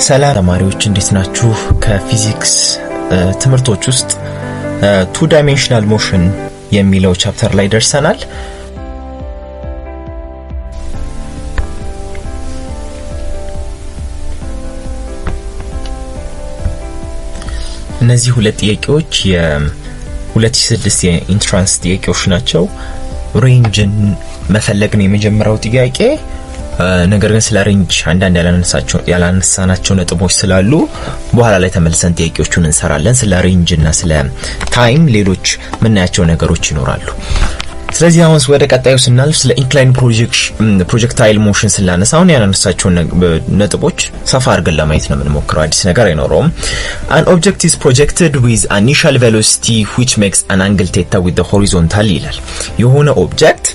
ሰላም ተማሪዎች እንዴት ናችሁ? ከፊዚክስ ትምህርቶች ውስጥ ቱ ዳይሜንሽናል ሞሽን የሚለው ቻፕተር ላይ ደርሰናል። እነዚህ ሁለት ጥያቄዎች የ2006 የኢንትራንስ ጥያቄዎች ናቸው። ሬንጅን መፈለግ ነው የመጀመሪያው ጥያቄ። ነገር ግን ስለ ሬንጅ አንዳንድ ያላነሳናቸው ነጥቦች ስላሉ በኋላ ላይ ተመልሰን ጥያቄዎቹን እንሰራለን። ስለ ሬንጅ እና ስለ ታይም ሌሎች ምናያቸው ነገሮች ይኖራሉ። ስለዚህ አሁን ወደ ቀጣዩ ስናልፍ ስለ ኢንክላይን ፕሮጀክታይል ሞሽን ስላነሳ አሁን ያላነሳቸው ነጥቦች ሰፋ አድርገን ለማየት ነው የምንሞክረው። አዲስ ነገር አይኖረውም። an object is projected with an initial velocity which makes an angle theta with the horizontal ይላል። የሆነ ኦብጀክት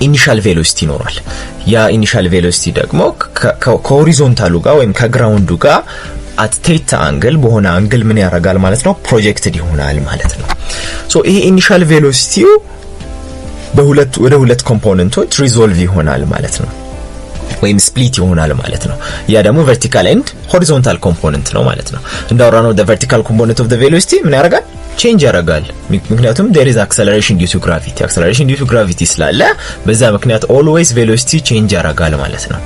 ኢኒሻል ቬሎሲቲ ይኖራል። ያ ኢኒሻል ቬሎሲቲ ደግሞ ከሆሪዞንታሉ ጋር ወይም ከግራውንዱ ጋር አት ቴታ አንግል በሆነ አንግል ምን ያደርጋል ማለት ነው? ፕሮጀክትድ ይሆናል ማለት ነው። ሶ ይሄ ኢኒሻል ቬሎሲቲው ወደ ሁለት ኮምፖነንቶች ሪዞልቭ ይሆናል ማለት ነው፣ ወይም ስፕሊት ይሆናል ማለት ነው። ያ ደግሞ ቨርቲካል ኤንድ ሆሪዞንታል ኮምፖነንት ነው ማለት ነው። እንዳወራነው the vertical component of the velocity ምን ያደርጋል? ቼንጅ ያደርጋል። ምክንያቱም there is acceleration due to gravity acceleration due to gravity ስላለ በዛ ምክንያት always velocity ቼንጅ ያደርጋል ማለት ነው።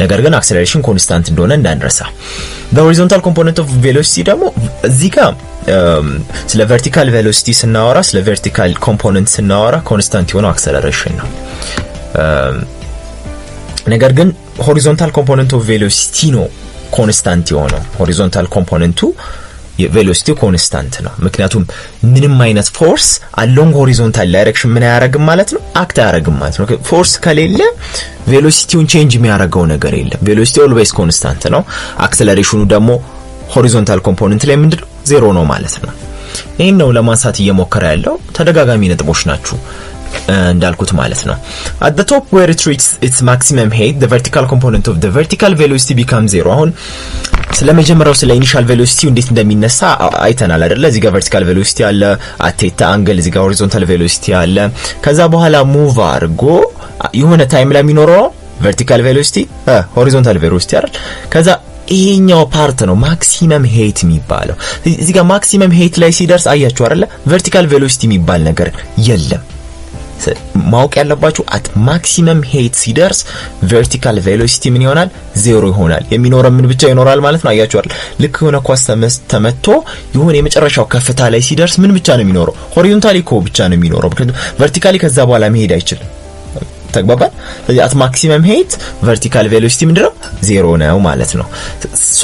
ነገር ግን acceleration ኮንስታንት እንደሆነ እንዳንረሳ። the horizontal component of velocity ደግሞ እዚህ ጋር ስለ vertical velocity ስናወራ ስለ vertical component ስናወራ ኮንስታንት የሆነው acceleration ነው። ነገር ግን horizontal component of velocity ነው ኮንስታንት የሆነው። horizontal component የቬሎሲቲ ኮንስታንት ነው። ምክንያቱም ምንም አይነት ፎርስ አሎንግ ሆሪዞንታል ዳይሬክሽን ምን ያደርግም ማለት ነው? አክት ያደርግም ማለት ነው። ፎርስ ከሌለ ቬሎሲቲውን ቼንጅ የሚያደርገው ነገር የለም። ቬሎሲቲ ኦልዌይስ ኮንስታንት ነው። አክሰለሬሽኑ ደግሞ ሆሪዞንታል ኮምፖነንት ላይ ምንድነው? ዜሮ ነው ማለት ነው። ይሄን ነው ለማንሳት እየሞከረ ያለው። ተደጋጋሚ ነጥቦች ናቸው እንዳልኩት ማለት ነው። at the top where it reaches its maximum height the vertical component of the vertical velocity becomes zero። አሁን ስለመጀመሪያው ስለ ኢኒሻል ቬሎሲቲ እንዴት እንደሚነሳ አይተናል አይደለ? እዚህ ጋር vertical velocity አለ at theta angle፣ እዚህ ጋር horizontal velocity አለ። ከዛ በኋላ ሙቭ አድርጎ የሆነ ታይም ላይ የሚኖረው vertical velocity horizontal velocity አይደል? ከዛ ይሄኛው ፓርት ነው ማክሲመም ሄት የሚባለው። እዚህ ጋር ማክሲመም ሄት ላይ ሲደርስ አያችሁ አይደለ? vertical velocity የሚባል ነገር የለም። ማወቅ ያለባችሁ at maximum height ሲደርስ vertical velocity ምን ይሆናል? ዜሮ ይሆናል። የሚኖረው ምን ብቻ ይኖራል ማለት ነው። አያችሁ አይደል? ልክ የሆነ ኳስ ተመቶ የሆነ የመጨረሻው ከፍታ ላይ ሲደርስ ምን ብቻ ነው የሚኖረው? ሆሪዞንታሊ ብቻ ነው የሚኖረው። ምክንያቱም vertically ከዛ በኋላ መሄድ አይችልም። ተግባባን? ስለዚህ at maximum height vertical velocity ምንድነው? ዜሮ ነው ማለት ነው። ሶ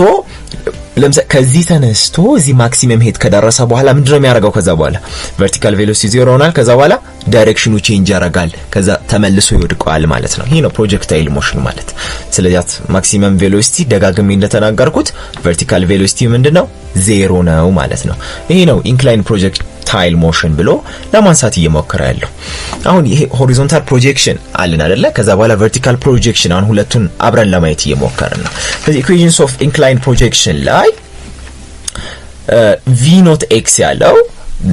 ለምሳሌ ከዚህ ተነስቶ እዚህ ማክሲመም ሄት ከደረሰ በኋላ ምንድነው የሚያደርገው? ከዛ በኋላ vertical velocity ዜሮ ይሆናል። ከዛ በኋላ ዳይሬክሽኑ ቼንጅ ያደርጋል። ከዛ ተመልሶ ይወድቃል ማለት ነው። ይሄ ነው ፕሮጀክታይል ሞሽን ማለት። ስለዚህ ማክሲመም ቬሎሲቲ ደጋግሜ እንደተናገርኩት vertical velocity ምንድነው? ዜሮ ነው ማለት ነው። ይሄ ነው ኢንክላይን ፕሮጀክታይል ሞሽን ብሎ ለማንሳት እየሞከረ ያለው። አሁን ይሄ ሆሪዞንታል ፕሮጀክሽን አለን አይደለ? ከዛ በኋላ vertical projection አሁን ሁለቱን አብረን ለማየት እየሞከርን ነው። ስለዚህ equations of inclined projection ላይ v not x ያለው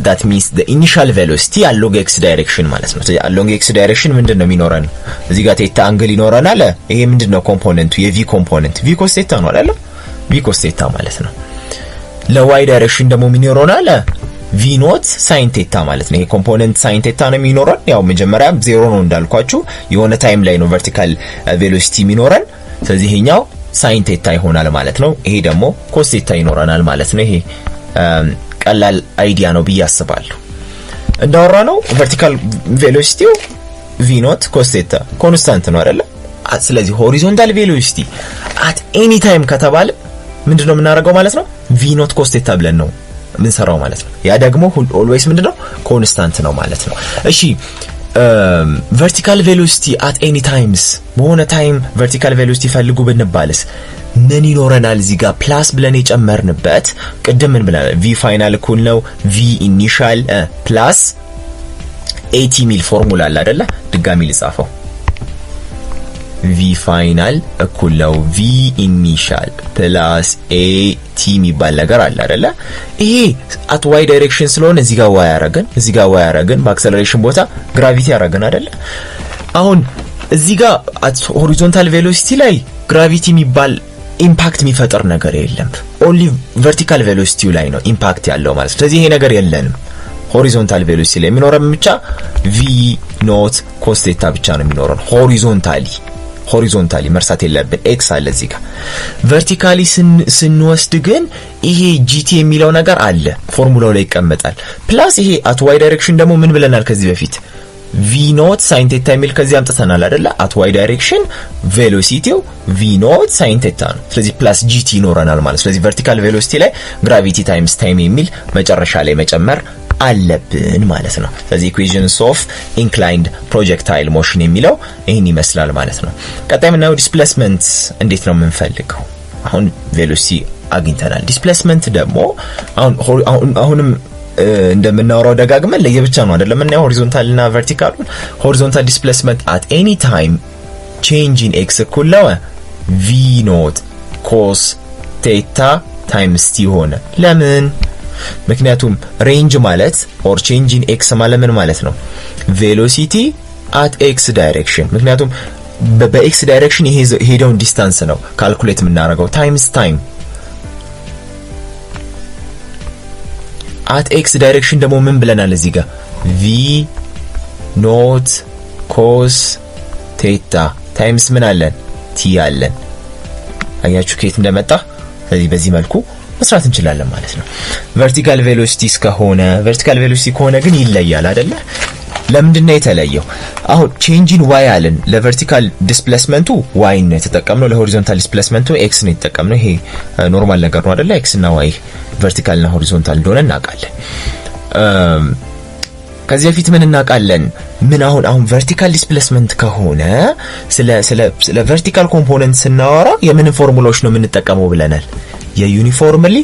that means the initial velocity along x direction ማለት ነው። ስለዚህ along x direction ምንድነው የሚኖረን? እዚህ ጋር ቴታ አንግል ይኖረናል። ይሄ ምንድነው ኮምፖነንቱ? የv ኮምፖነንት v cos ቴታ ነው አይደል? v cos ቴታ ማለት ነው። ለy ዳይሬክሽን ደግሞ ምን ይኖረናል? v not sin ቴታ ማለት ነው። ይሄ ኮምፖነንት sin ቴታ ነው የሚኖረን። ያው መጀመሪያ ዜሮ ነው እንዳልኳችሁ የሆነ ታይም ላይ ነው vertical velocity የሚኖረን። ስለዚህ ይሄኛው sin ቴታ ይሆናል ማለት ነው። ይሄ ደግሞ cos ቴታ ይኖረናል ማለት ነው። ይሄ ቀላል አይዲያ ነው ብዬ አስባለሁ። እንዳወራ ነው vertical velocity v not cos ቴታ ኮንስታንት ነው አይደለ? ስለዚህ horizontal velocity at any time ከተባለ ምንድነው የምናደርገው ማለት ነው? v not cos ቴታ ብለን ነው ምንሰራው ማለት ነው። ያ ደግሞ always ምንድነው? ኮንስታንት ነው ማለት ነው። እሺ vertical velocity at any times በሆነ ታይም vertical velocity ፈልጉ ብንባልስ ምን ይኖረናል? እዚህ ጋር ፕላስ ብለን የጨመርንበት ቅድም ምን ብለናል? v ፋይናል እኩል ነው v ኢኒሻል ፕላስ at ሚል ፎርሙላ አለ አይደለ? ድጋሚ ልጻፈው። v ፋይናል እኩል ነው v ኢኒሻል ፕላስ at የሚባል ነገር አለ አይደለ? ይሄ at y ዳይሬክሽን ስለሆነ እዚህ ጋር y ያረጋን በአክሰለሬሽን ቦታ ግራቪቲ ያረጋን አይደለ? አሁን እዚህ ጋር at horizontal velocity ላይ ግራቪቲ የሚባል ኢምፓክት የሚፈጥር ነገር የለም። ኦንሊ ቨርቲካል ቬሎሲቲው ላይ ነው ኢምፓክት ያለው ማለት። ስለዚህ ይሄ ነገር የለንም። ሆሪዞንታል ቬሎሲቲ ላይ የሚኖረን ብቻ v ኖት ኮስ ቴታ ብቻ ነው የሚኖረን ሆሪዞንታሊ መርሳት የለብን ኤክስ አለ እዚህ ጋር። ቨርቲካሊ ስንወስድ ግን ይሄ ጂቲ የሚለው ነገር አለ ፎርሙላው ላይ ይቀመጣል። ፕላስ ይሄ አት ዋይ ዳይሬክሽን ደግሞ ምን ብለናል ከዚህ በፊት v ኖት ሳይን ቴታ የሚል ከዚህ አምጥተናል አይደለ? አት ዋይ ዳይሬክሽን ቬሎሲቲው v ኖት ሳይን ቴታ ነው። ስለዚህ ፕላስ ጂቲ ይኖረናል ማለት። ስለዚህ ቨርቲካል ቬሎሲቲ ላይ ግራቪቲ ታይምስ ታይም የሚል መጨረሻ ላይ መጨመር አለብን ማለት ነው። ስለዚህ ኢኩዌሽንስ ኦፍ ኢንክላይንድ ፕሮጀክታይል ሞሽን የሚለው ይሄን ይመስላል ማለት ነው። ቀጣይ ምናየው ዲስፕሌስመንት እንዴት ነው የምንፈልገው። አሁን ቬሎሲቲ አግኝተናል። ዲስፕሌስመንት ደግሞ አሁንም እንደምናወራው ደጋግመን ለየብቻ ነው አይደለም እና ሆሪዞንታል እና ቨርቲካል። ሆሪዞንታል ዲስፕሌስመንት at any time change in x እኩል ነው v ኖት cos theta times t ሆነ። ለምን? ምክንያቱም ሬንጅ ማለት or change in x ማለት ምን ማለት ነው? velocity at x direction። ምክንያቱም በx direction ሄደውን ዲስታንስ ነው ካልኩሌት የምናደርገው times time at x direction ደግሞ ምን ብለናል እዚህ ጋር v ኖት cos theta times ምን አለን t አለን። አያችሁ ከየት እንደመጣ። ስለዚህ በዚህ መልኩ መስራት እንችላለን ማለት ነው። ቨርቲካል ቬሎሲቲስ ከሆነ ግን ይለያል አይደለ? ለምንድን ነው የተለየው? አሁን ቼንጅ ኢን y አለን። ለቨርቲካል ዲስፕሌስመንቱ y ነው የተጠቀምነው፣ ለሆሪዞንታል ዲስፕሌስመንቱ x ነው የተጠቀምነው። ይሄ ኖርማል ነገር ነው አይደለ? x እና y ቨርቲካል እና ሆሪዞንታል እንደሆነ እናውቃለን። ከዚህ በፊት ምን እናውቃለን? ምን አሁን ቨርቲካል ዲስፕሌስመንት ከሆነ ስለ ቨርቲካል ኮምፖነንት ስናወራ የምን ፎርሙላዎች ነው የምንጠቀመው ብለናል? የዩኒፎርምሊ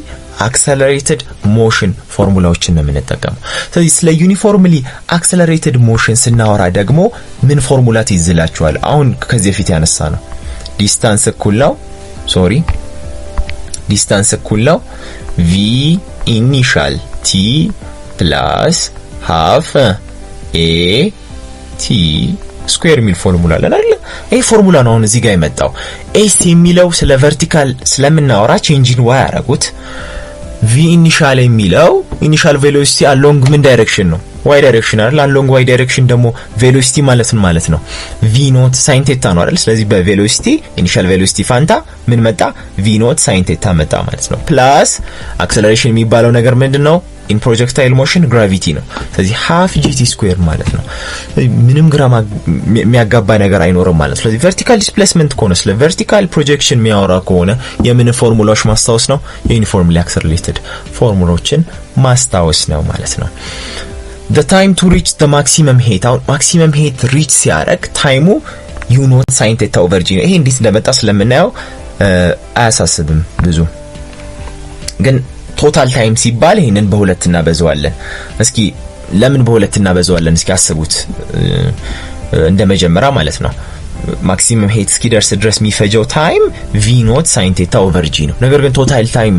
አክሰለሬትድ ሞሽን ፎርሙላዎችን ነው የምንጠቀመው። ስለዚህ ስለ ዩኒፎርምሊ አክሰለሬትድ ሞሽን ስናወራ ደግሞ ምን ፎርሙላ ትይዝላችኋል? አሁን ከዚህ በፊት ያነሳ ነው ዲስታንስ እኩል ነው v ኢኒሻል t ፕላስ ሃፍ a t ስኩዌር ሚል ፎርሙላ አለ አይደል? ይሄ ፎርሙላ ነው አሁን እዚህ ጋር የመጣው። s የሚለው ስለ ቨርቲካል ስለምናወራ ቼንጅ ኢን y ያረጉት። v ኢኒሻል የሚለው ኢኒሻል ቬሎሲቲ አሎንግ ምን ዳይሬክሽን ነው? y ዳይሬክሽን አይደል? አሎንግ y ዳይሬክሽን ደግሞ ቬሎሲቲ ማለት ነው v ኖት ሳይን ቴታ ነው አይደል? ስለዚህ በቬሎሲቲ ኢኒሻል ቬሎሲቲ ፋንታ ምን መጣ? v ኖት ሳይን ቴታ መጣ ማለት ነው። ፕላስ አክሰለሬሽን የሚባለው ነገር ምንድነው? ኢን ፕሮጀክታይል ሞሽን ግራቪቲ ነው። ስለዚህ ሃፍ ጂቲ ስኩዌር ማለት ነው። ምንም ግራማ የሚያጋባ ነገር አይኖርም ማለት ነው። ስለዚህ ቨርቲካል ዲስፕሌስመንት ከሆነ ስለ ቨርቲካል ፕሮጀክሽን የሚያወራ ከሆነ የምን ፎርሙላዎች ማስታወስ ነው? ዩኒፎርምሊ አክሰለሬትድ ፎርሙላዎችን ማስታወስ ነው ማለት ነው። the time to reach the maximum height አሁን maximum height reach ሲያደርግ ታይሙ u ኖት sin theta over g ነው። ይሄ እንዴት እንደመጣ ስለምናየው አያሳስብም ብዙ። ግን ቶታል ታይም ሲባል ይሄንን በሁለት እናበዛዋለን። እስኪ ለምን በሁለት እናበዛዋለን? እስኪ አስቡት። እንደመጀመሪያ ማለት ነው ማክሲመም ሄት እስኪደርስ ድረስ የሚፈጀው ታይም v ኖት sin theta over g ነው። ነገር ግን ቶታል ታይም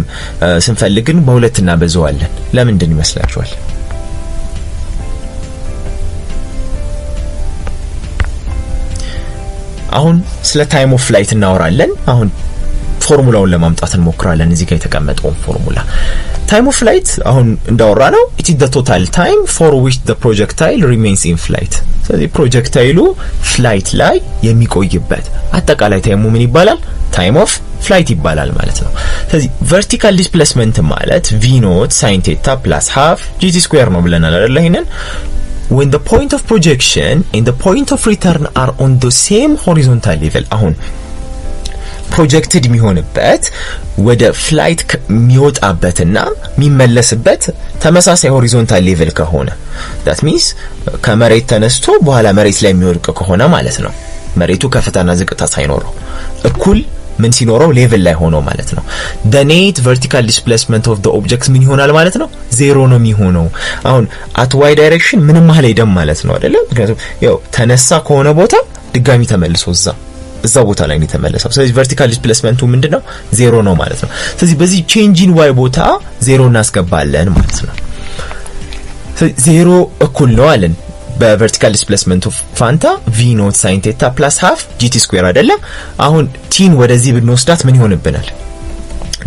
ስንፈልግ ግን በሁለት እናበዛዋለን። ለምንድን ይመስላችኋል? አሁን ስለ ታይም ኦፍ ፍላይት እናወራለን። አሁን ፎርሙላውን ለማምጣት እንሞክራለን። እዚህ ጋር የተቀመጠው ፎርሙላ ታይም ኦፍ ፍላይት አሁን እንዳወራ ነው it is the total time for which the projectile remains in flight። ስለዚህ ፕሮጀክታይሉ ፍላይት ላይ የሚቆይበት አጠቃላይ ታይሙ ምን ይባላል? ታይም ኦፍ ፍላይት ይባላል ማለት ነው። ስለዚህ ቨርቲካል ዲስፕሌስመንት ማለት v ኖት sin theta plus half gt square ነው ብለናል አይደል? ይሄንን when the point of projection and the point of return are on the same horizontal level አሁን ፕሮጀክትድ የሚሆንበት ወደ ፍላይት የሚወጣበትና የሚመለስበት ተመሳሳይ ሆሪዞንታል ሌቭል ከሆነ that means ከመሬት ተነስቶ በኋላ መሬት ላይ የሚወድቅ ከሆነ ማለት ነው። መሬቱ ከፍታና ዝቅታ ሳይኖረው እኩል ምን ሲኖረው ሌቭል ላይ ሆኖ ማለት ነው። the net vertical displacement of the object ምን ይሆናል ማለት ነው? ዜሮ ነው የሚሆነው። አሁን at y direction ምንም ማለት አይደለም ማለት ነው አይደለም? ምክንያቱም ያው ተነሳ ከሆነ ቦታ ድጋሚ ተመልሶ እዛ ቦታ ላይ ነው የተመለሰው። ስለዚህ ቨርቲካል ዲስፕሌስመንቱ ምንድነው? ዜሮ ነው ማለት ነው። ስለዚህ በዚህ ቼንጅ ኢን y ቦታ ዜሮ እናስገባለን ማለት ነው። ስለዚህ ዜሮ እኩል ነው አለን በቨርቲካል ዲስፕሌስመንቱ ፋንታ v ኖት sin ቴታ ፕላስ ሃፍ gt ስኩዌር አይደለ? አሁን ቲን ወደዚህ ብንወስዳት ምን ይሆንብናል?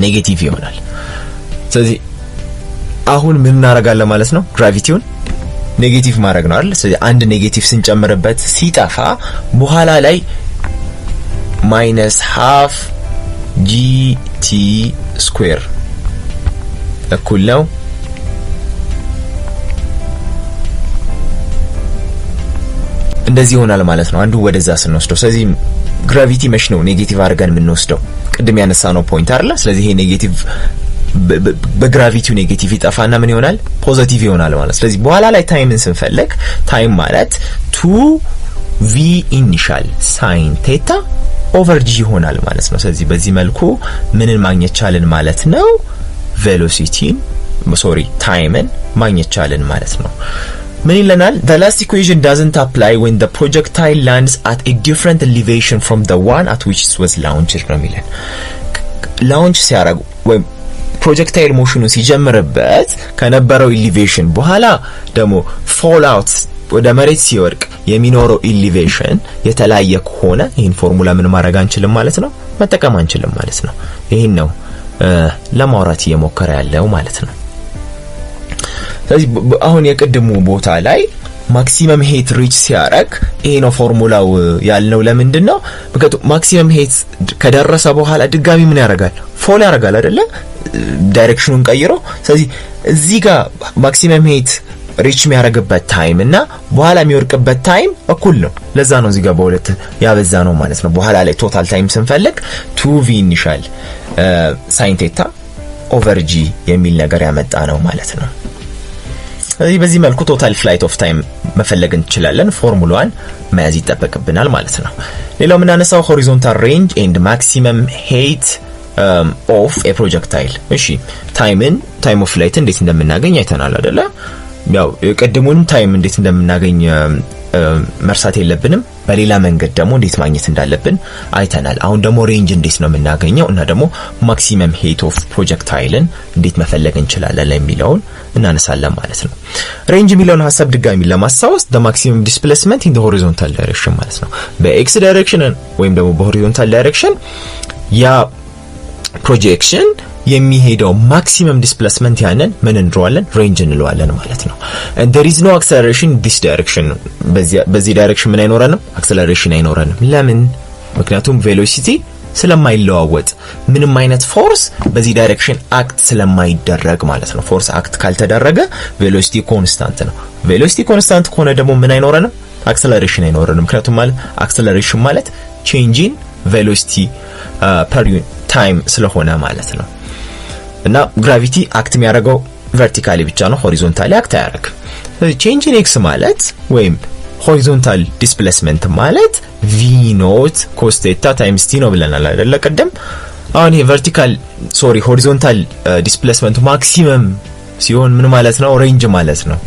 ኔጌቲቭ ይሆናል። ስለዚህ አሁን ምን እናረጋለን ማለት ነው? ግራቪቲውን ኔጌቲቭ ማድረግ ነው አይደል? ስለዚህ አንድ ኔጌቲቭ ስንጨምርበት ሲጠፋ በኋላ ላይ ማይነስ ሃፍ gt ስኩዌር እኩል ነው እንደዚህ ይሆናል ማለት ነው። አንዱ ወደዛ ስንወስደው ስለዚህ ግራቪቲ መሽ ነው ኔጌቲቭ አድርገን የምንወስደው ቅድም ያነሳነው ፖይንት አይደል? ስለዚህ ይሄ ኔጌቲቭ በግራቪቲው ኔጌቲቭ ይጠፋና ምን ይሆናል? ፖዚቲቭ ይሆናል ማለት። ስለዚህ በኋላ ላይ ታይምን ስንፈልግ ታይም ማለት 2v ኢኒሻል sin ቴታ ኦቨር g ይሆናል ማለት ነው። ስለዚህ በዚህ መልኩ ምንን ማግኘት ቻልን ማለት ነው? ቬሎሲቲን ታይምን ማግኘት ቻልን ማለት ነው። ምን ይለናል? The last equation doesn't apply when the projectile lands at a different elevation from the one at which it was launched ነው የሚለን። ላውንች ሲያደርግ ወይም ፕሮጀክታይል ሞሽኑ ሲጀምርበት ከነበረው ኢሊቬሽን በኋላ ደግሞ ፎል አውት ወደ መሬት ሲወርቅ የሚኖረው ኢሊቬሽን የተለያየ ከሆነ ይሄን ፎርሙላ ምን ማድረግ አንችልም ማለት ነው? መጠቀም አንችልም ማለት ነው። ይሄን ነው ለማውራት እየሞከረ ያለው ማለት ነው። ስለዚህ አሁን የቅድሙ ቦታ ላይ ማክሲመም ሄት ሪች ሲያረግ ይሄ ነው ፎርሙላው ያልነው። ለምንድን ነው? ምክንያቱም ማክሲመም ሄት ከደረሰ በኋላ ድጋሚ ምን ያደርጋል? ፎል ያደርጋል አይደለ? ዳይሬክሽኑን ቀይሮ። ስለዚህ እዚህ ጋር ማክሲመም ሄት ሪች የሚያደርግበት ታይም እና በኋላ የሚወርቅበት ታይም እኩል ነው። ለዛ ነው እዚህ ጋር በሁለት ያበዛ ነው ማለት ነው። በኋላ ላይ ቶታል ታይም ስንፈልግ 2v ኢኒሻል sin ቴታ ኦቨር g የሚል ነገር ያመጣ ነው ማለት ነው። ስለዚህ በዚህ መልኩ ቶታል ፍላይት ኦፍ ታይም መፈለግ እንችላለን። ፎርሙላዋን መያዝ ይጠበቅብናል ማለት ነው። ሌላው የምናነሳው ሆሪዞንታል ሬንጅ ኤንድ ማክሲመም ሄት ኦፍ ኤ ፕሮጀክታይል። እሺ ታይም ኦፍ ፍላይት እንዴት እንደምናገኝ አይተናል አይደለ? ያው የቀደሙንም ታይም እንዴት እንደምናገኝ መርሳት የለብንም። በሌላ መንገድ ደግሞ እንዴት ማግኘት እንዳለብን አይተናል። አሁን ደግሞ ሬንጅ እንዴት ነው የምናገኘው እና ደግሞ ማክሲመም ሄት ኦፍ ፕሮጀክታይልን እንዴት መፈለግ እንችላለን የሚለውን እናነሳለን ማለት ነው። ሬንጅ የሚለውን ሐሳብ ድጋሚ ለማስታወስ the maximum displacement in the horizontal direction ማለት ነው። በኤክስ ዳይሬክሽን ወይም ደግሞ በሆሪዞንታል ዳይሬክሽን ያ ፕሮጀክሽን የሚሄደው ማክሲመም ዲስፕሌስመንት ያንን ምን እንለዋለን? ሬንጅ እንለዋለን ማለት ነው። and there is no acceleration in this direction በዚህ ዳይሬክሽን ምን አይኖረንም? አክሰለሬሽን አይኖረንም። ለምን? ምክንያቱም ቬሎሲቲ ስለማይለዋወጥ ምንም አይነት ፎርስ በዚህ ዳይሬክሽን አክት ስለማይደረግ ማለት ነው። ፎርስ አክት ካልተደረገ ቬሎሲቲ ኮንስታንት ነው። ቬሎሲቲ ኮንስታንት ከሆነ ደግሞ ምን አይኖረንም? አክሰለሬሽን አይኖረንም። ምክንያቱም ማለት አክሰለሬሽን ማለት ቼንጅ ኢን ቬሎሲቲ ፐር ታይም ስለሆነ ማለት ነው። እና ግራቪቲ አክት የሚያደርገው ቨርቲካሊ ብቻ ነው፣ ሆሪዞንታሊ አክት አያደርግም። ስለዚህ ቼንጅ ኢን ኤክስ ማለት ወይም ሆሪዞንታል ዲስፕሌስመንት ማለት v ኖት ኮስ ቴታ ታይምስ t ነው ብለናል አይደለ ቀደም። አሁን ይሄ ሆሪዞንታል ዲስፕሌስመንት ማክሲመም ሲሆን ምን ማለት ነው? ሬንጅ ማለት ነው።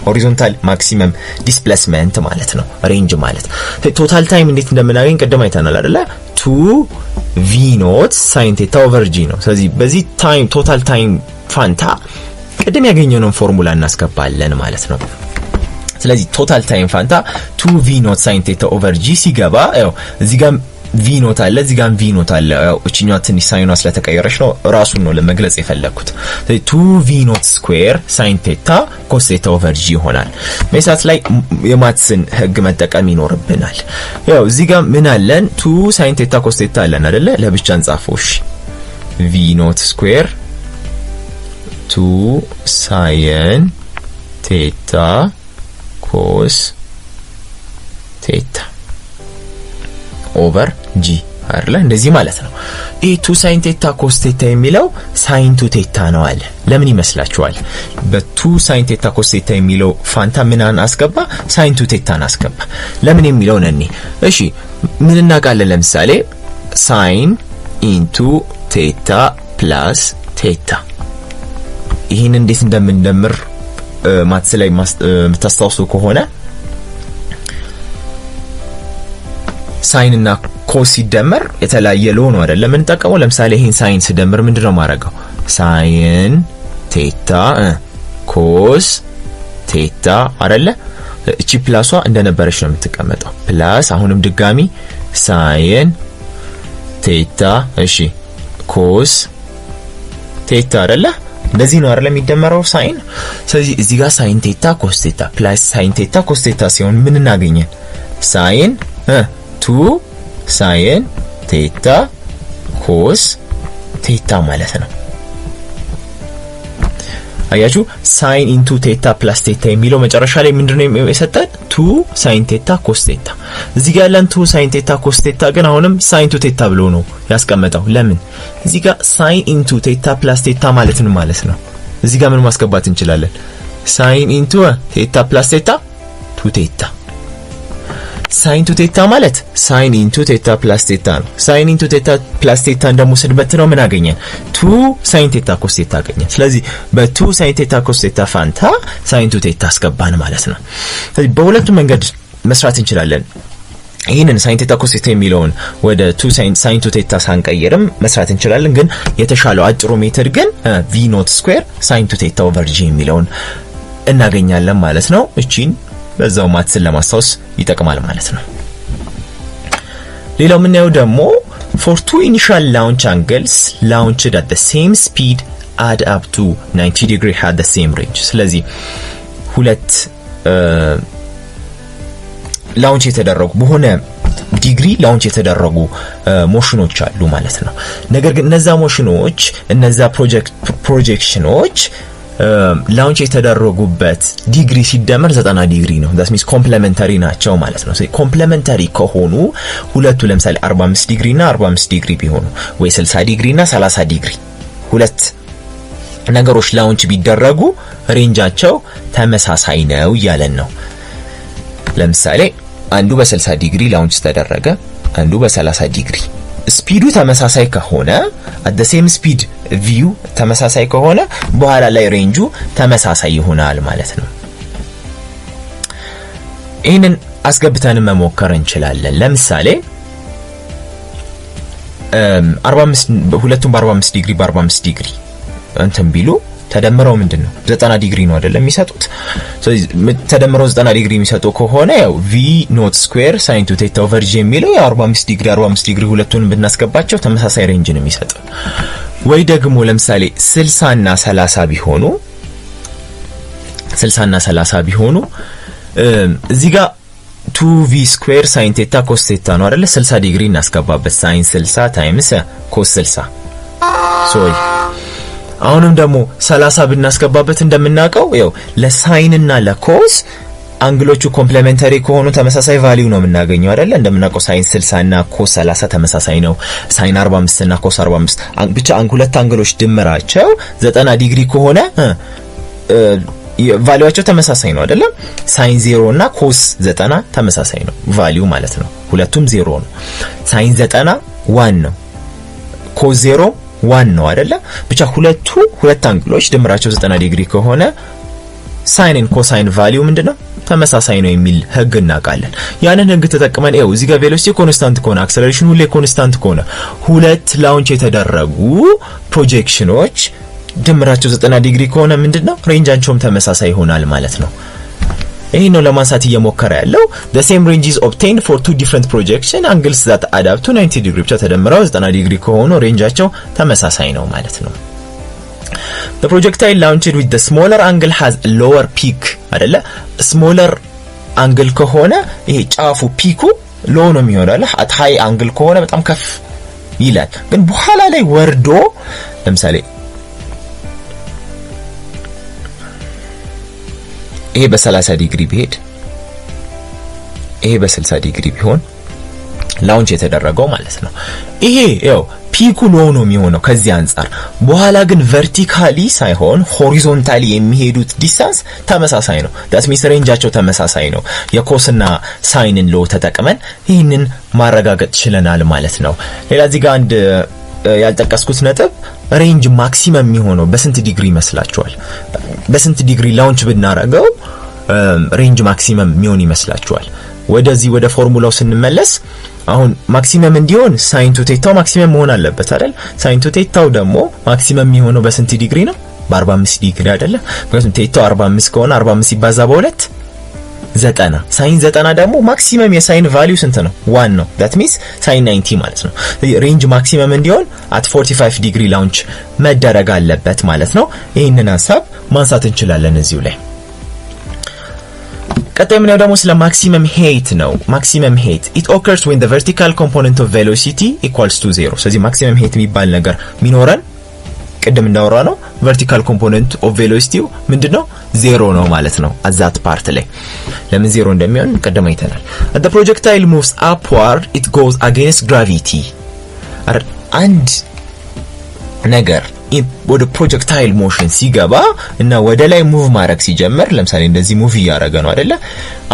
ሆሪዞንታል ማክሲመም ዲስፕሌስመንት ማለት ነው ሬንጅ ማለት። ቶታል ታይም እንዴት እንደምናገኝ ቀደም አይተናል አይደለ? 2v ኖት sin ቴታ ኦቨር g ነው። ስለዚህ በዚህ ታይም ቶታል ታይም ፋንታ ቀደም ያገኘነውን ፎርሙላ እናስገባለን ማለት ነው። ስለዚህ ቶታል ታይም ፋንታ 2v ኖት sin ቴታ ኦቨር g ሲገባ ያው እዚህ ጋር v ኖት አለ፣ እዚህ ጋር v ኖት አለ። ያው እቺኛው ትንሽ ሳይኗ ስለተቀየረች ነው ራሱን ነው ለመግለጽ የፈለኩት። ስለዚህ 2v ኖት ስኩዌር sin ቴታ cos ቴታ ኦቨር g ይሆናል። መሳት ላይ የማትስን ህግ መጠቀም ይኖርብናል። ያው እዚህ ጋር ምን አለን? 2 sin ቴታ cos ቴታ አለን አይደለ? ለብቻ እንጻፈው። እሺ v ኖት ስኩዌር 2 sin ቴታ cos ቴታ ኦቨር g አይደለ? እንደዚህ ማለት ነው። ይሄ 2 sin ቴታ cos ቴታ የሚለው sin 2 ቴታ ነው አለ። ለምን ይመስላችኋል? በ2 sin ቴታ cos ቴታ የሚለው ፋንታ ምንን አስገባ? sin 2 ቴታን አስገባ። ለምን የሚለው ነኝ። እሺ ምን እናውቃለን? ለምሳሌ sin into ቴታ ፕላስ ቴታ ይሄን እንዴት እንደምንደምር ማትስ ላይ የምታስታውሱ ከሆነ ሳይን እና ኮስ ሲደመር የተለያየ ሎ ነው አይደል? ምን ተጠቀመው? ለምሳሌ ይሄን ሳይን ሲደመር ምንድነው ማረጋው? ሳይን ቴታ ኮስ ቴታ አይደለ? እቺ ፕላሷ እንደነበረች ነው የምትቀመጠው ፕላስ አሁንም ድጋሚ ሳይን ቴታ እሺ ኮስ ቴታ አይደለ እንደዚህ ነው አይደል የሚደመረው ሳይን ስለዚህ እዚህ ጋር ሳይን ቴታ ኮስ ቴታ ፕላስ ሳይን ቴታ ኮስ ቴታ ሲሆን ምን እናገኛለን ሳይን 2 ሳይን ቴታ ኮስ ቴታ ማለት ነው አያችሁ ሳይን ኢንቱ ቴታ ፕላስ ቴታ የሚለው መጨረሻ ላይ ምንድነው የሰጠን 2 ሳይን ቴታ ኮስ ቴታ እዚህ ጋር ያለን 2 ሳይን ቴታ ኮስ ቴታ ግን አሁንም ሳይን ቱ ቴታ ብሎ ነው ያስቀመጠው ለምን እዚህ ጋር ሳይን ኢንቱ ቴታ ፕላስ ቴታ ማለት ነው እዚህ ጋር ምን ማስገባት እንችላለን ሳይን ኢንቱ ቴታ ፕላስ ቴታ 2 ቴታ ሳይን ቱ ቴታ ማለት ሳይን ኢንቱ ቴታ ፕላስ ቴታ ነው ሳይን ኢንቱ ቴታ ፕላስ ቴታ እንደሙስድ በትነው ምን አገኘን 2 ሳይን ቴታ ኮስ ቴታ አገኘን ስለዚህ በ2 ሳይን ቴታ ኮስ ቴታ ፋንታ ሳይን ቱ ቴታ አስገባን ማለት ነው ስለዚህ በሁለቱም መንገድ መስራት እንችላለን ይሄንን ሳይን ቴታ ኮስ ቴታ የሚለውን ወደ 2 ሳይን ቱ ቴታ ሳንቀይርም መስራት እንችላለን ግን የተሻለው አጭሩ ሜተድ ግን v ኖት ስኩዌር ሳይን ቱ ቴታ ኦቨር g የሚለውን እናገኛለን ማለት ነው እቺን በዛው ማትስን ለማስታወስ ይጠቅማል ማለት ነው ሌላው ምን ያው ደግሞ for two initial launch angles launched at the same speed add up to 90 degree had the same range ስለዚህ ሁለት ላውንች የተደረጉ በሆነ ዲግሪ ላውንች የተደረጉ ሞሽኖች አሉ ማለት ነው ነገር ግን እነዛ ሞሽኖች እነዛ ፕሮጀክሽኖች ላውንች የተደረጉበት ዲግሪ ሲደመር 90 ዲግሪ ነው that means ኮምፕሊሜንታሪ ናቸው ማለት ነው ስለዚህ ኮምፕሊሜንታሪ ከሆኑ ሁለቱ ለምሳሌ 45 ዲግሪ እና 45 ዲግሪ ቢሆኑ ወይ 60 ዲግሪ እና 30 ዲግሪ ሁለት ነገሮች ላውንች ቢደረጉ ሬንጃቸው ተመሳሳይ ነው ያለን ነው ለምሳሌ አንዱ በ60 ዲግሪ ላውንች ተደረገ አንዱ በ30 ዲግሪ ስፒዱ ተመሳሳይ ከሆነ at the same speed view ተመሳሳይ ከሆነ በኋላ ላይ ሬንጁ ተመሳሳይ ይሆናል ማለት ነው ይሄንን አስገብተን መሞከር እንችላለን ለምሳሌ 45 ሁለቱም በ45 ዲግሪ በ45 ዲግሪ እንትን ቢሉ ተደምረው ምንድነው 90 ዲግሪ ነው አይደለም የሚሰጡት ስለዚህ ተደምረው 90 ዲግሪ የሚሰጡ ከሆነ ያው v ኖት ስኩዌር sin to theta over g የሚለው 45 ዲግሪ ሁለቱንም ብናስገባቸው ተመሳሳይ ሬንጅ ነው የሚሰጠው ወይ ደግሞ ለምሳሌ 60 እና 30 ቢሆኑ እዚህ ጋር 2v ስኩዌር sin theta cos theta ነው አይደለ 60 ዲግሪ እናስገባበት sin 60 ታይምስ cos 60 ሶሪ አሁንም ደግሞ 30 ብናስገባበት እንደምናቀው ያው ለሳይን እና ለኮስ አንግሎቹ ኮምፕሊሜንታሪ ከሆኑ ተመሳሳይ ቫልዩ ነው የምናገኘው አይደለ እንደምናቀው ሳይን 60 እና ኮስ 30 ተመሳሳይ ነው ሳይን 45 እና ኮስ 45 ብቻ ሁለት አንግሎች ድምራቸው 90 ዲግሪ ከሆነ ቫልዩአቸው ተመሳሳይ ነው አይደለ ሳይን 0 እና ኮስ 90 ተመሳሳይ ነው ቫልዩ ማለት ነው ሁለቱም 0 ነው ሳይን 90 1 ነው ኮስ 0 1 ነው አይደለ ብቻ ሁለት አንግሎች ድምራቸው 90 ዲግሪ ከሆነ ሳይን ኮሳይን ቫልዩ ምንድነው ተመሳሳይ ነው የሚል ህግ እናቃለን ያንን ህግ ተጠቅመን እዚህ ጋር ቬሎሲቲ ኮንስታንት ከሆነ አክሰለሬሽን ሁሌ ኮንስታንት ከሆነ ሁለት ላውንች የተደረጉ ፕሮጀክሽኖች ድምራቸው 90 ዲግሪ ከሆነ ምንድነው ሬንጃቸውም ተመሳሳይ ይሆናል ማለት ነው ይሄ ነው ለማንሳት እየሞከረ ያለው the same range is obtained for two different projection angles that add up to 90 degree ብቻ ተደምረው 90 ዲግሪ ከሆኑ ሬንጃቸው ተመሳሳይ ነው ማለት ነው the projectile launched with the smaller angle has a lower peak አይደለ smaller angle ከሆነ ይሄ ጫፉ ፒኩ ሎው ነው የሚሆነው at high angle ከሆነ በጣም ከፍ ይላል ግን በኋላ ላይ ወርዶ ለምሳሌ ይሄ በ30 ዲግሪ ቢሄድ ይሄ በ60 ዲግሪ ቢሆን ላውንች የተደረገው ማለት ነው ይሄ ያው ፒኩ ሎው ነው የሚሆነው ከዚህ አንፃር በኋላ ግን ቨርቲካሊ ሳይሆን ሆሪዞንታሊ የሚሄዱት ዲስታንስ ተመሳሳይ ነው that means ሬንጃቸው ተመሳሳይ ነው የኮስና ሳይንን ሎው ተጠቅመን ይሄንን ማረጋገጥ ችለናል ማለት ነው ሌላ እዚህ ጋር አንድ ያልጠቀስኩት ነጥብ ሬንጅ ማክሲመም የሚሆነው በስንት ዲግሪ ይመስላችኋል በስንት ዲግሪ ላውንች ብናረጋው ሬንጅ ማክሲመም የሚሆን ይመስላችኋል ወደዚህ ወደ ፎርሙላው ስንመለስ አሁን ማክሲመም እንዲሆን ሳይን ቱ ቴታው ማክሲመም መሆን አለበት አይደል ሳይን ቱ ቴታው ደግሞ ማክሲመም የሚሆነው በስንት ዲግሪ ነው በ45 ዲግሪ አይደለ ምክንያቱም ቴታው 45 ከሆነ 45 ሲባዛ በ2 90 ሳይን 90 ደግሞ ማክሲመም የሳይን ቫልዩ ስንት ነው? 1 ነው። that means ሳይን 90 ማለት ነው። ሬንጅ ማክሲመም እንዲሆን at 45 ዲግሪ ላውንች መደረግ አለበት ማለት ነው። ይሄንን ሐሳብ ማንሳት እንችላለን እዚሁ ላይ። ቀጣይ ምን ደግሞ ስለ ማክሲመም ሄይት ነው። ማክሲመም ሄይት it occurs when the vertical component of velocity equals to 0። ስለዚህ ማክሲመም ሄይት የሚባል ነገር ሚኖረን ቅድም እንዳወራ ነው vertical component of velocity ምንድነው? 0 ነው ማለት ነው። አዛት ፓርት ላይ ለምን 0 እንደሚሆን ቀደም አይተናል። the projectile moves upward it goes against gravity። አንድ ነገር ወደ ፕሮጀክታይል ሞሽን ሲገባ እና ወደ ላይ ሙቭ ማድረግ ሲጀምር ለምሳሌ እንደዚህ ሙቭ እያደረገ ነው አይደለ?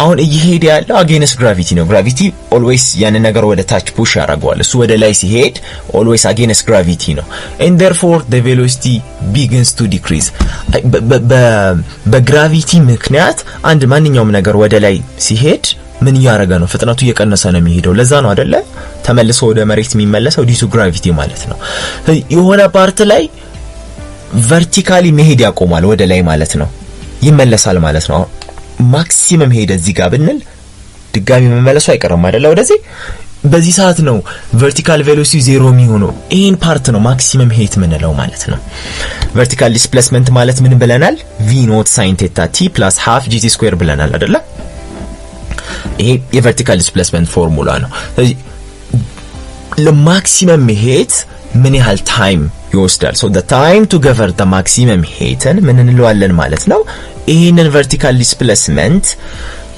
አሁን እየሄደ ያለው against gravity ነው። gravity always ያን ነገር ወደ ታች ፑሽ ያደርገዋል። እሱ ወደ ላይ ሲሄድ always against gravity ነው and therefore the velocity begins to decrease። በግራቪቲ ምክንያት አንድ ማንኛውም ነገር ወደ ላይ ሲሄድ ምን እያደረገ ነው? ፍጥነቱ እየቀነሰ ነው የሚሄደው። ለዛ ነው አይደለ ተመልሶ ወደ መሬት የሚመለሰው ዲቱ ግራቪቲ ማለት ነው። የሆነ ፓርት ላይ ቨርቲካሊ መሄድ ያቆማል ወደ ላይ ማለት ነው፣ ይመለሳል ማለት ነው። ማክሲመም ሄደ እዚህ ጋር ብንል ድጋሚ መመለሱ አይቀርም አይደለ ወደዚህ። በዚህ ሰዓት ነው ቨርቲካል ቬሎሲቲ 0 የሚሆነው። ይሄን ፓርት ነው ማክሲመም ሄት ምንለው ማለት ነው። ቨርቲካል ዲስፕሌስመንት ማለት ምን ብለናል? v ኖት sin theta t plus half gt square ብለናል አይደለ? ይሄ የቨርቲካል ዲስፕሌስመንት ፎርሙላ ነው። ስለዚህ ለማክሲመም ሄት ምን ያህል ታይም ይወስዳል? so the time to gather the maximum height ምን እንለዋለን ማለት ነው። ይሄንን vertical displacement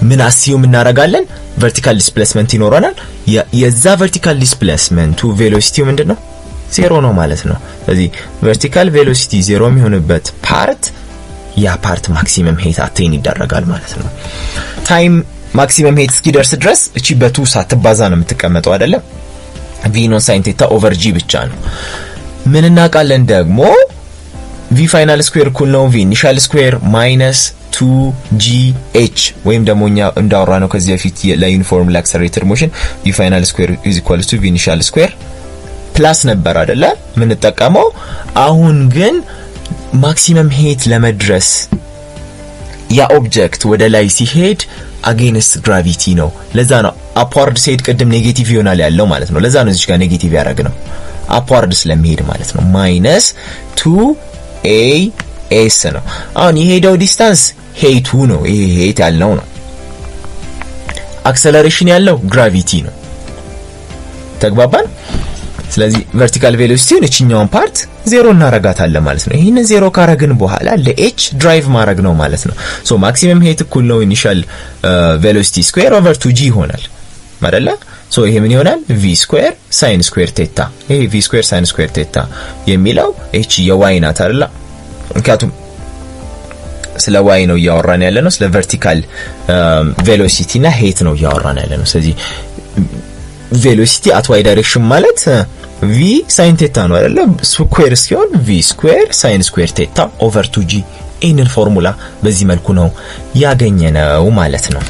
ምን አስዩም እናደርጋለን? vertical displacement ይኖረናል። የዛ vertical displacement velocity ምንድነው? 0 ነው ማለት ነው። ስለዚህ vertical velocity 0 የሚሆንበት ፓርት ያ ፓርት maximum height attain ይደረጋል ማለት ነው። ታይም maximum height እስኪደርስ ድረስ እቺ በቱ ሳትባዛ ነው የምትቀመጠው አይደለም? v non sin theta over g ብቻ ነው። ምን እናውቃለን ደግሞ v final square እኩል ነው v initial square minus 2gh ወይም ደግሞ እኛ እንዳወራ ነው ከዚህ በፊት ለዩኒፎርም accelerated motion v final square is equal to v initial square ፕላስ ነበር አይደለ ምን ተጠቀመው። አሁን ግን maximum height ለመድረስ ያ ኦብጀክት ወደ ላይ ሲሄድ against gravity ነው። ለዛ ነው upward ሲሄድ ቅድም ኔጌቲቭ ይሆናል ያለው ማለት ነው። ለዛ ነው እዚህ ጋር ኔጌቲቭ ያደረግነው upward ስለሚሄድ ማለት ነው። minus 2as ነው። አሁን የሄደው ዲስታንስ ሄይቱ ነው። ይሄ ሄይት ያለው ነው። አክሰለሬሽን ያለው ግራቪቲ ነው። ተግባባን? ስለዚህ ቨርቲካል ቬሎሲቲውን እቺኛውን ፓርት 0 እናረጋታለን ማለት ነው። ይሄንን 0 ካረግን በኋላ ለh ድራይቭ ማድረግ ነው ማለት ነው። ሶ ማክሲመም ሄት እኩል ነው ኢኒሻል ቬሎሲቲ ስኩዌር ኦቨር 2g ይሆናል አይደለ? ሶ ይሄ ምን ይሆናል? v ስኩዌር sin ስኩዌር ቴታ። ይሄ v ስኩዌር sin ስኩዌር ቴታ የሚለው h የy ናት አይደለ? ምክንያቱም ስለ y ነው እያወራን ያለ ነው። ስለ ቨርቲካል ቬሎሲቲ እና ሄት ነው እያወራን ያለ ነው። ስለዚህ ቬሎሲቲ አት y ዳይሬክሽን ማለት v sin theta ነው አይደለ? ስኩዌር ሲሆን v ስኩዌር sin ስኩዌር ቴታ ኦቨር 2g። ይሄንን ፎርሙላ በዚህ መልኩ ነው ያገኘነው ማለት ነው።